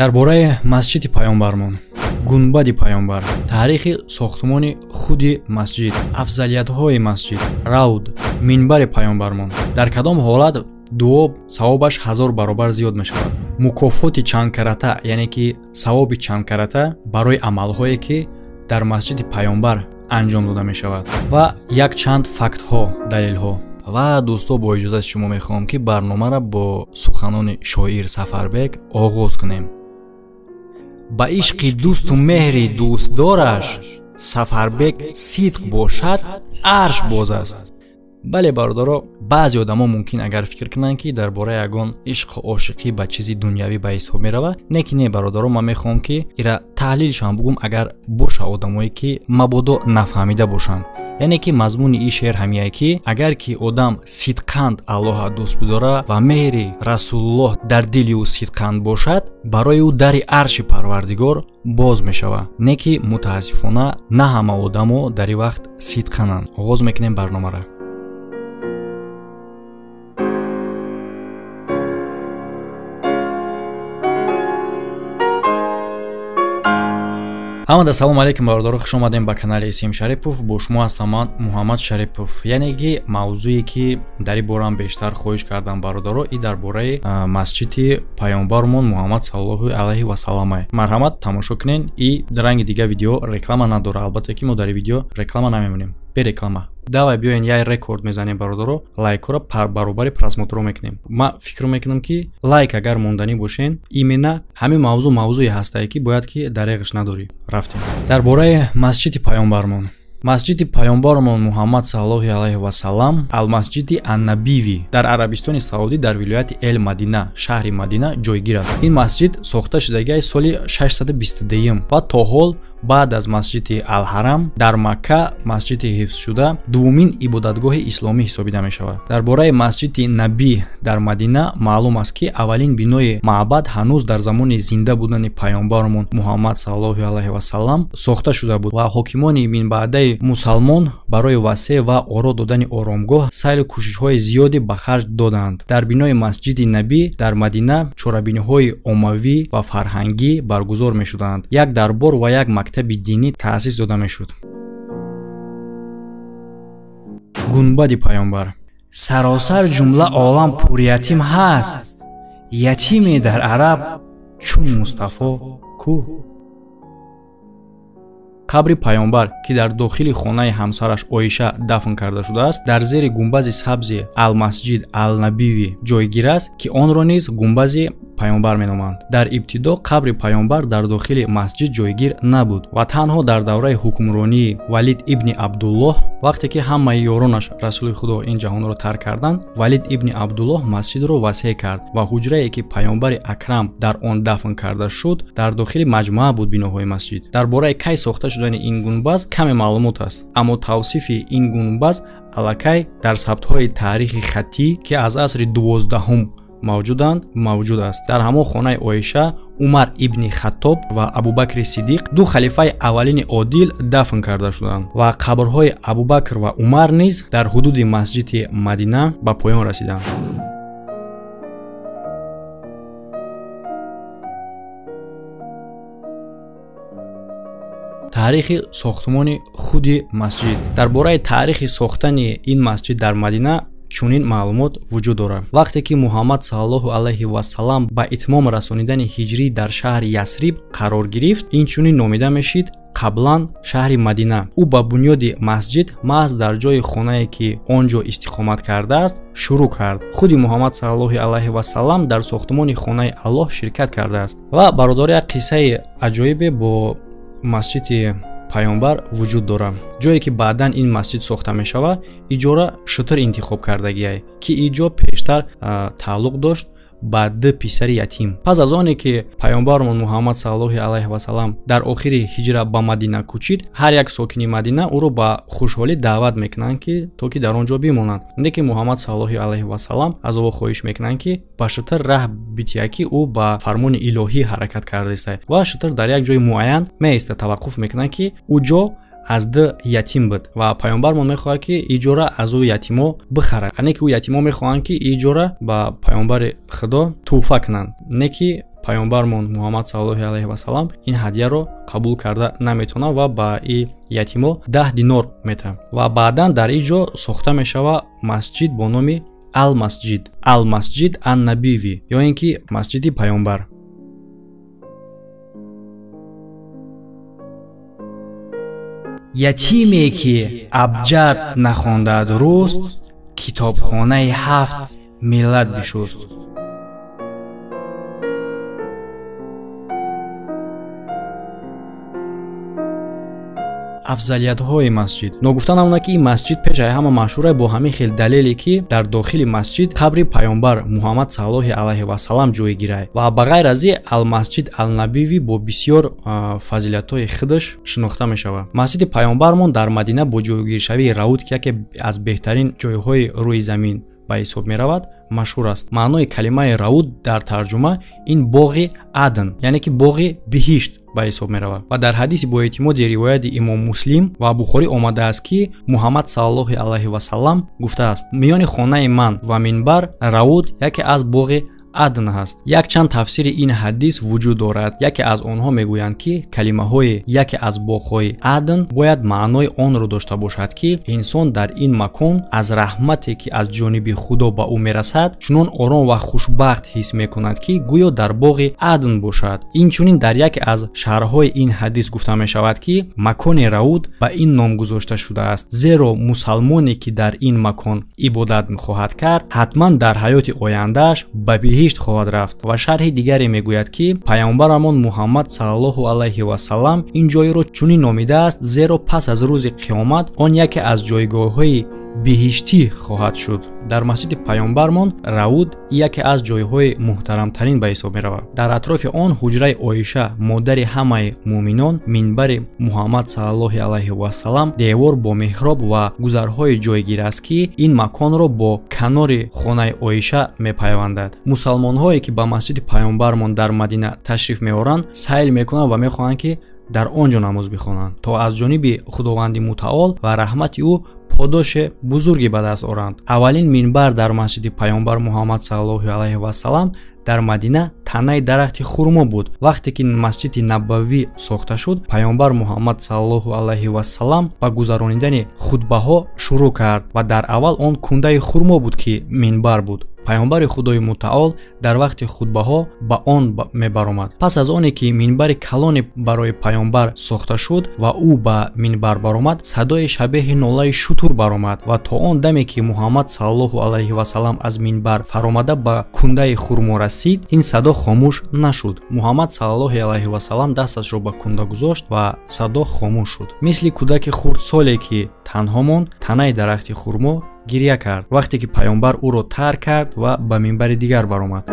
дарбораи масҷиди паёнбармон, гунбади паёнбар, таърихи сохтмони худи масҷид, афзалиятҳои масҷид, равд, минбари паёнбармон. Дар кадом ҳолат дуо савобаш 1000 баробар зиёд мешавад. Мукофоти чандкарата, яъне ки савоби чандкарата барои амалҳое ки дар масҷиди паёнбар анҷом дода мешавад. Ва як чанд фактҳо, далелҳо. Ва дӯсто, бо иҷозати шумо мехоҳам ки барномаро бо суханони шоир Сафарбек оғоз кунем. ба ишқи дӯсту меҳри дӯстдораш Сафарбек сидқ бошад, арш боз аст. бале бародаро, баъзе одамо мумкин агар фикр кунанд ки дар бораи ягон ишқу ошиқӣ ба чизи дунявӣ ба ҳисоб мерава. Неки не бародаро, ман мехоҳам ки ира таҳлилшам бугум, агар боша одамое ки мабодо нафаҳмида бошанд. яъне ки мазмуни ин шеър ҳамияе ки агар ки одам сидқанд Аллоҳа дӯст бидора ва меҳри Расулуллоҳ дар дили ӯ сидқанд бошад, барои ӯ дари арши Парвардигор боз мешавад. Не ки мутаассифона на ҳама одамо дар ин вақт сидқананд. оғоз мекунем барномаро. ҳамад ассалому алайкум бародаро, хуш омадем ба канали Исим Шарипов. Бо шумо ҳастам ман Муҳаммад Шарипов. яъне ки мавзӯе ки дар ин борам бештар хоҳиш кардам бародаро, и дар бораи масҷиди паёнбармон Муҳаммад саллаллоҳу алайҳи ва саллам. марҳамат, тамошо кунен. и ранги дига видео реклама надора, албатта ки мо дар ин видео реклама намемонем. бе реклама. давай биёен яй рекорд мезанем бародаро, лайкҳоро баробари просмотрҳо мекунем. ман фикр мекунам ки лайк агар монданӣ бошен, именно ҳамин мавзӯе ҳастае ки бояд ки дареғиш надорӣ. рафтем дар бораи масҷиди паёнбармон. масҷиди паёнбармон Муҳаммад саллаллоҳу алайҳи ва саллам, алмасҷиди аннабиви дар Арабистони Саудӣ дар вилояти Эл Мадина, шаҳри Мадина ҷойгир аст. ин масҷид сохта шудагиаи соли 622 ва то ҳол баъд аз масҷиди Ал-Ҳарам дар Макка масҷиди ҳифзшуда дуввумин ибодатгоҳи исломӣ ҳисобида мешавад. дар бораи масҷиди Набӣ дар Мадина маълум аст ки аввалин бинои маъбад ҳанӯз дар замони зинда будани паёнбармон Муҳаммад саллаллоҳу алайҳи ва саллам сохта шуда буд ва ҳокимони минбаъдаи мусалмон барои васеъ ва оро додани оромгоҳ сайлу кӯшишҳои зиёде ба харҷ доданд. дар бинои масҷиди Набӣ дар Мадина чорабиниҳои оммавӣ ва фарҳангӣ баргузор мешуданд. як дарбор ва як мактаби динӣ таъсис дода мешуд. гунбади паёнбар. саросар ҷумла олам пурятим ҳаст, ятиме дар араб чун Мустафо кӯ. қабри паёнбар ки дар дохили хонаи ҳамсараш Оиша дафн карда шудааст, дар зери гумбази сабзи Алмасҷид Алнабиви ҷойгир аст ки онро низ гумбази паёнбар меноманд. дар ибтидо қабри паёнбар дар дохили масҷид ҷойгир набуд ва танҳо дар давраи ҳукмронии Валид ибни Абдуллоҳ, вақте ки ҳамаи ёронаш Расули Худо ин ҷаҳонро тарк карданд, Валид ибни Абдуллоҳ масҷидро васеъ кард ва ҳуҷрае ки паёнбари акрам дар он дафн карда шуд, дар дохили маҷмӯа буд биноҳои масҷид. дар бораи кай сохта шудани ин гунбаз каме маълумот аст, аммо тавсифи ин гунбаз аллакай дар сабтҳои таърихи хаттӣ ки аз асри 12 мавҷуд аст. дар ҳамон хонаи Оиша Умар ибни Хаттоб ва Абубакри Сидиқ, ду халифаи аввалини одил дафн карда шуданд ва қабрҳои Абубакр ва Умар низ дар ҳудуди масҷиди Мадина ба поён расиданд. таърихи сохтмони худи масҷид. дар бораи таърихи сохтани ин масҷид дар Мадина чунин маълумот вуҷуд дорад. вақте ки Муҳаммад саллаллоҳу алайҳи ва саллам ба итмом расонидани ҳиҷрӣ дар шаҳри Ясриб қарор гирифт, инчунин номида мешид қаблан шаҳри Мадина. ӯ ба бунёди масҷид маҳз дар ҷои хонае ки он ҷо истиқомат кардааст шурӯъ кард. худи Муҳаммад саллаллоҳу алайҳи ва саллам дар сохтмони хонаи Аллоҳ ширкат кардааст. ва бародаро, як қиссаи аҷоибе бо масҷиди паёнбар вуҷуд дорад. ҷое ки баъдан ин масҷид сохта мешавад, иҷора шутр интихоб кардагиае ки ин ҷо пештар тааллуқ дошт ба ду писари ятим. пас аз оне ки паёнбармон Муҳаммад саллаллоҳу алайҳи ва саллам дар охири ҳиҷра ба Мадина кӯчид, ҳар як сокини Мадина ӯро ба хушҳолӣ даъват мекунанд ки то ки дар он ҷо бимонанд. Инде ки Муҳаммад саллаллоҳу алайҳи ва саллам аз ӯ хоҳиш мекунанд ки ба шутр раҳ бития ки ӯ ба фармони илоҳӣ ҳаракат карда истад ва шутр дар як ҷои муайян меиста таваққуф мекунанд ки ӯ ҷо аз ду ятим буд ва паёнбармон мехоҳад ки иҷора аз ӯ ятимо бихарад. не ки ӯ ятимо мехоҳанд ки иҷора ба паёнбари Худо тӯҳфа кунанд, не ки паёнбармон Муҳаммад саллаллоҳу алайҳи ва саллам ин ҳадияро қабул карда наметавонад ва ба ин ятимо 10 динор метавад. Ва баъдан дар ин ҷо сохта мешавад масҷид бо номи Ал-Масҷид ан-Набиви ё ин ки масҷиди паёнбар. ятиме ки абҷад нахондад руст, китобхонаи 7 миллат бишуст. афзалиятҳои масҷид. Ногуфта намуна ки ин масҷид пешаи ҳама машҳур бо ҳамин хел далеле ки дар дохили масҷид қабри паёнбар Муҳаммад саллаллоҳу алайҳи ва саллам ҷойгирад ва ба ғайр аз ин Ал-Масҷид Ал-Набиви бо бисёр фазилатҳои худаш шинохта мешавад. Масҷиди паёнбармон дар Мадина бо ҷойгиршавии Рауд ки яке аз беҳтарин ҷойҳои рӯи замин ба ҳисоб меравад машҳур аст. Маънои калимаи Рауд дар тарҷума ин боғи Адн, яъне ки боғи биҳишт ба ҳисоб меравад. Ва дар ҳадиси бо эътимоди ривояти имом Муслим ва Бухорӣ омадааст ки Муҳаммад саллаллоҳу алайҳи ва саллам гуфтааст: миёни хонаи ман ва минбар Рауд яке аз боғи Адн ҳаст. Якчанд тафсири ин ҳадис вуҷуд дорад. Яке аз онҳо мегӯянд ки калимаҳои яке аз боғҳои Адн бояд маънои онро дошта бошад ки инсон дар ин макон аз раҳмате ки аз ҷониби Худо ба ӯ мерасад чунон ором ва хушбахт ҳис мекунад ки гӯё дар боғи Адн бошад. Инчунин дар яке аз шарҳҳои ин ҳадис гуфта мешавад ки макони Рауд ба ин ном гузошта шудааст, зеро мусалмоне ки дар ин макон ибодат мехоҳад кард, ҳатман дар ҳаёти ояндааш ба биҳишт хоҳад рафт. Ва шарҳи дигаре мегӯяд ки паёнбарамон Муҳаммад саллаллоҳу алайҳи ва саллам ин ҷойро чунин номидааст, зеро пас аз рӯзи қиёмат он яке аз ҷойгоҳҳои биҳиштӣ хоҳад шуд. Дар масҷиди паёнбармон Рауд яке аз ҷойҳои муҳтарамтарин ба ҳисоб меравад. Дар атрофи он ҳуҷраи Оиша, модари ҳамаи муъминон, минбари Муҳаммад саллаллоҳу алайҳи ва саллам, девор бо меҳроб ва гузарҳои ҷойгир аст ки ин маконро бо канори хонаи Оиша мепайвандад. Мусалмонҳое ки ба масҷиди паёнбармон дар Мадина ташриф меоранд, сайл мекунанд ва мехоҳанд ки дар он ҷо намоз бихонанд, то аз ҷониби Худованди мутаол ва раҳмати ӯ подоши бузурги ба даст оранд. Аввалин минбар дар масҷиди паёнбар Муҳаммад саллаллоҳу алайҳи ва саллам дар Мадина танаи дарахти хурмо буд. Вақте ки масҷиди Набавӣ сохта шуд, паёнбар Муҳаммад саллаллоҳу алайҳи ва саллам ба гузаронидани хутбаҳо шурӯъ кард ва дар аввал он кундаи хурмо буд ки минбар буд. Паёнбари Худои мутаол дар вақти хутбаҳо ба он мебаромад. Пас аз оне ки минбари калоне барои паёнбар сохта шуд ва ӯ ба минбар баромад, садои шабеҳи нолаи шутур баромад ва то он даме ки Муҳаммад саллаллоҳу алайҳи ва саллам аз минбар фаромада ба кундаи хурмо расид, ин садо хомӯш нашуд. Муҳаммад саллаллоҳу алайҳи ва саллам дасташро ба кунда гузошт ва садо хомӯш шуд. Мисли кӯдаки хурдсоле ки танҳо монд, танаи дарахти хурмо гирья кард вақте ки паёнбар ӯро тарк кард ва ба минбари дигар баромад.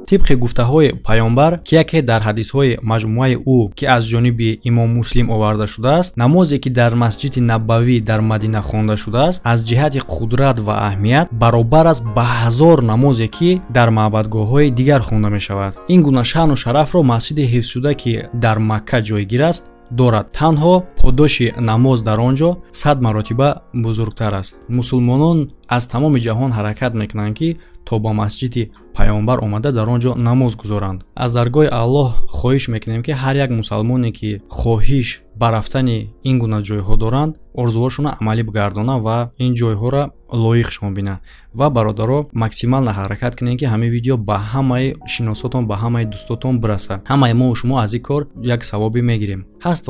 طبق گفته‌های پیامبر که یکی در حدیث‌های مجموعه او که از جانب امام مسلم آورده شده است، نمازی که در مسجد نبوی در مدینه خوانده شده است از جهت قدرت و اهمیت برابر است به هزار نمازی که در معبدگاه‌های دیگر خوانده می‌شود. این گونه شأن و شرف را مسجد حفظ شده که در مکه جایگیر است دارد. تنها پاداش نماز در آنجا 100 مرتبه بزرگتر است. مسلمانان از تمام جهان حرکت میکنند که تا با مسجد پیامبر آمده در آنجا نماز گذارند. از درگاه الله خواهش میکنیم که هر یک مسلمانی که خواهش برفتن این گونه جایها دارند орзуҳошона амалӣ бигардона ва ин ҷойҳоро лоиқ шумо бина ва бародаро максимална ҳаракат кунед ки ҳамин видео ба ҳамаи шиносотон ба ҳамаи дӯстотон бираса. ҳамаи мо шумо аз ин кор як савоби мегирем. ҳаст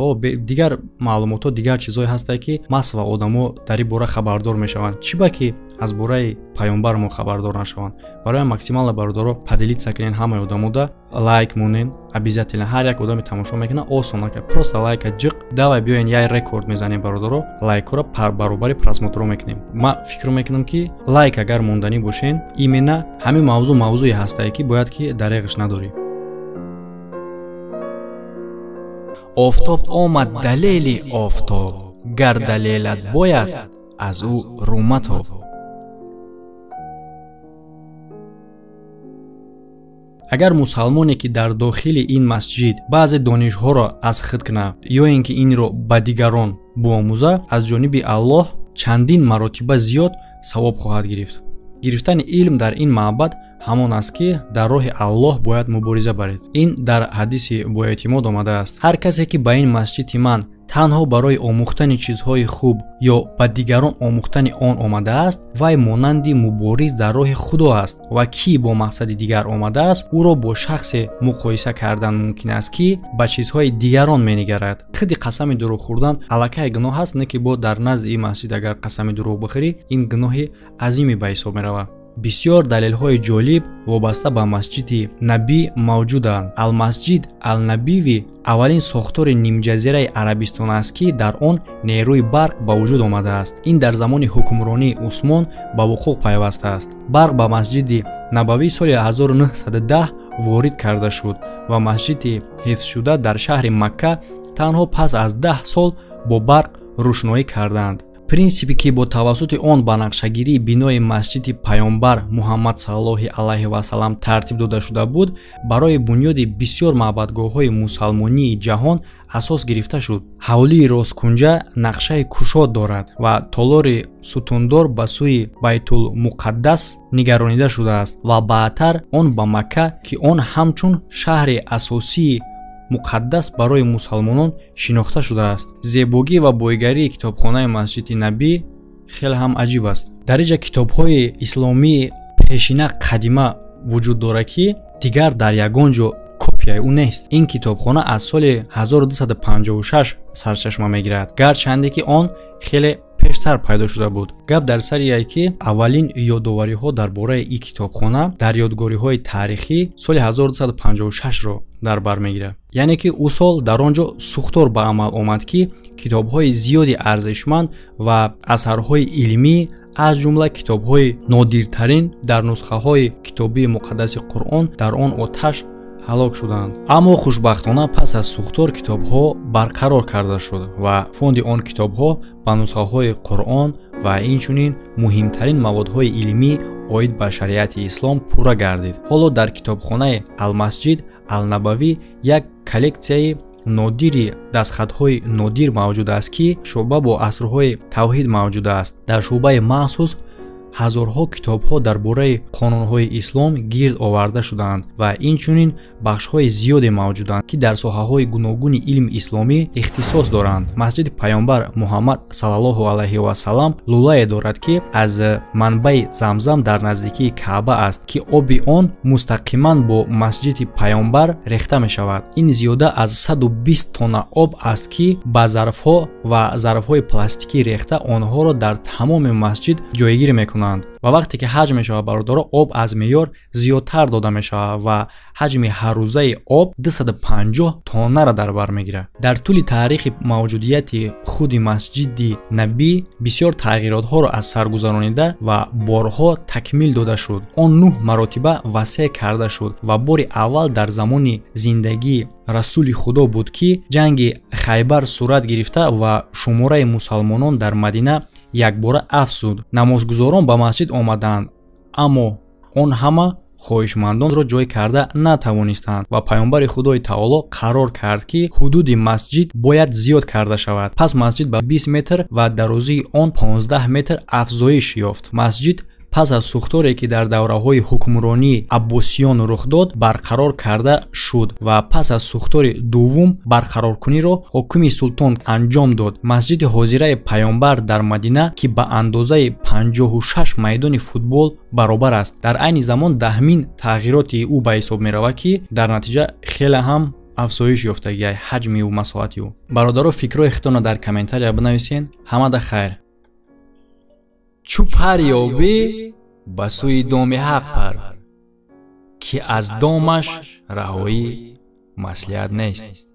дигар маълумото дигар чизҳое ҳастанд ки масва одамо дар ин бора хабардор мешаванд. чӣ ба ки аз бораи паёнбармо хабардор нашаванд? барои максимална бародаро падилитса кунед ҳамаи одамода лайк монен обязательно ҳар як одаме тамошо мекунад осонака просто лайка ҷиқ давай биёен як рекорд мезанем бародаро лайкҳоро баробари просмотрҳо мекунем. ман фикр мекунам ки лайк агар монданӣ бошен именно ҳамин мавзӯе ҳастае ки бояд ки дареғиш надорӣ. офтоб омад далели офтоб гар далелат бояд аз ӯ рӯ матоб. агар мусалмоне ки дар дохили ин масҷид баъзе донишҳоро аз худ кунад ё ин ки инро ба дигарон биомӯза, аз ҷониби Аллоҳ чандин маротиба зиёд савоб хоҳад гирифт. гирифтани илм дар ин маъбад ҳамон аст ки дар роҳи Аллоҳ бояд мубориза баред. ин дар ҳадиси боэътимод омадааст: ҳар касе ки ба ин масҷиди ман танҳо барои омӯхтани чизҳои хуб ё ба дигарон омӯхтани он омадааст, вай монанди мубориз дар роҳи Худо аст, ва ки бо мақсади дигар омадааст, ӯро бо шахсе муқоиса кардан мумкин аст ки ба чизҳои дигарон менигарад. худи қасами дурӯғ хӯрдан аллакай гуноҳ аст, не ки бо дар назди ин масҷид агар қасами дурӯғ бихӯрӣ, ин гуноҳи азиме ба ҳисоб меравад. бисёр далелҳои ҷолиб вобаста ба масҷиди Набӣ мавҷуданд. Алмасҷид Алнабиви аввалин сохтори нимҷазираи Арабистон аст ки дар он нерӯи барқ ба вуҷуд омадааст. ин дар замони ҳукмронии Усмон ба вуқӯъ пайваста аст. Барқ ба масҷиди Набавӣ соли 1910 ворид карда шуд ва масҷиди ҳифзшуда дар шаҳри Макка танҳо пас аз 10 сол бо барқ рӯшноӣ карданд. принсипе ки бо тавассути он ба нақшагирии бинои масҷиди паёнбар Муҳаммад саллаллоҳу алайҳи ва саллам тартиб дода шуда буд, барои бунёди бисёр маъбадгоҳҳои мусалмонии ҷаҳон асос гирифта шуд. ҳавлии росткунҷа нақшаи кушод дорад ва толори сутундор ба сӯи Байтулмуқаддас нигаронида шудааст ва баъдтар он ба Макка, ки он ҳамчун шаҳри асосии муқаддас барои мусалмонон шинохта шудааст. зебогӣ ва бойгарии китобхонаи масҷиди Набӣ хеле ҳам аҷиб аст. дар инҷа китобҳои исломии пешина қадима вуҷуд дорад ки дигар дар ягон ҷо копияи ӯ нест. ин китобхона аз соли 1256 сарчашма мегирад, гарчанде ки он хеле пештар пайдо шуда буд. гап дар сарие ки аввалин ёдовариҳо дар бораи ин китобхона дар ёдгориҳои таърихӣ соли 1256-ро дар бар мегирад. яъне ки ӯ сол дар он ҷо сӯхтор ба амал омад ки китобҳои зиёди арзишманд ва асарҳои илмӣ, аз ҷумла китобҳои нодиртарин дар нусхаҳои китобии муқаддаси Қуръон дар он оташ ҳалок шуданд. аммо хушбахтона пас аз сӯхтор китобҳо барқарор карда шуд ва фонди он китобҳо ба нусхаҳои Қуръон ва инчунин муҳимтарин маводҳои илмӣ оид ба шариати ислом пурра гардид. ҳоло дар китобхонаи Алмасҷид Алнабавӣ як коллексияи нодири дастхатҳои нодир мавҷуд аст ки шуъба бо асрҳои тавҳид мавҷуд аст. дар шуъбаи махсус ҳазорҳо китобҳо дар бораи қонунҳои ислом гирд оварда шудаанд ва инчунин бахшҳои зиёде мавҷуданд ки дар соҳаҳои гуногуни илми исломӣ ихтисос доранд. масҷиди паёнбар Муҳаммад саллаллоҳу алайҳи ва саллам лӯлае дорад ки аз манбаи Замзам дар наздикии Каъба аст ки оби он мустақиман бо масҷиди паёнбар рехта мешавад. ин зиёда аз 120 тонна об аст ки ба зарфҳо ва зарфҳои пластикӣ рехта онҳоро дар тамоми масҷид ҷойгир мекунанд. ва вақте ки ҳаҷм мешавад бародаро, об аз меъёр зиёдтар дода мешавад ва ҳаҷми ҳаррӯзаи об 250 тоннара дар бар мегирад. дар тӯли таърихи мавҷудияти худи масҷиди Набӣ бисёр тағйиротҳоро аз сар гузаронида ва борҳо такмил дода шуд. он 9 маротиба васеъ карда шуд ва бори аввал дар замони зиндагии расули худо буд ки ҷанги Хайбар сурат гирифта ва шумораи мусалмонон дар Мадина якбора афзуд. намозгузорон ба масҷид омаданд, аммо он ҳама хоҳишмандонро ҷой карда натавонистанд ва паёнбари Худои таоло қарор кард ки ҳудуди масҷид бояд зиёд карда шавад. пас масҷид ба 20 метр ва дарозии он 15 метр афзоиш ёфт. масҷид пас аз сӯхторе ки дар давраҳои ҳукмронии Аббосиён рух дод, барқарор карда шуд ва пас аз сӯхтори дуввум барқароркуниро ҳокими султон анҷом дод. масҷиди ҳозираи паёнбар дар Мадина ки ба андозаи 56 майдони футбол баробар аст, дар айни замон 10-мин тағйироти ӯ ба ҳисоб меравад ки дар натиҷа хеле ҳам афзоиш ёфтагиай ҳаҷми ӯ, масоҳати ӯ. бародаро фикрҳои худтонро дар комментария бинависен. ҳамада хайр. чӯ пар ёбӣ ба сӯи доми ҳақ пар, ки аз домаш раҳоӣ маслиҳат нест.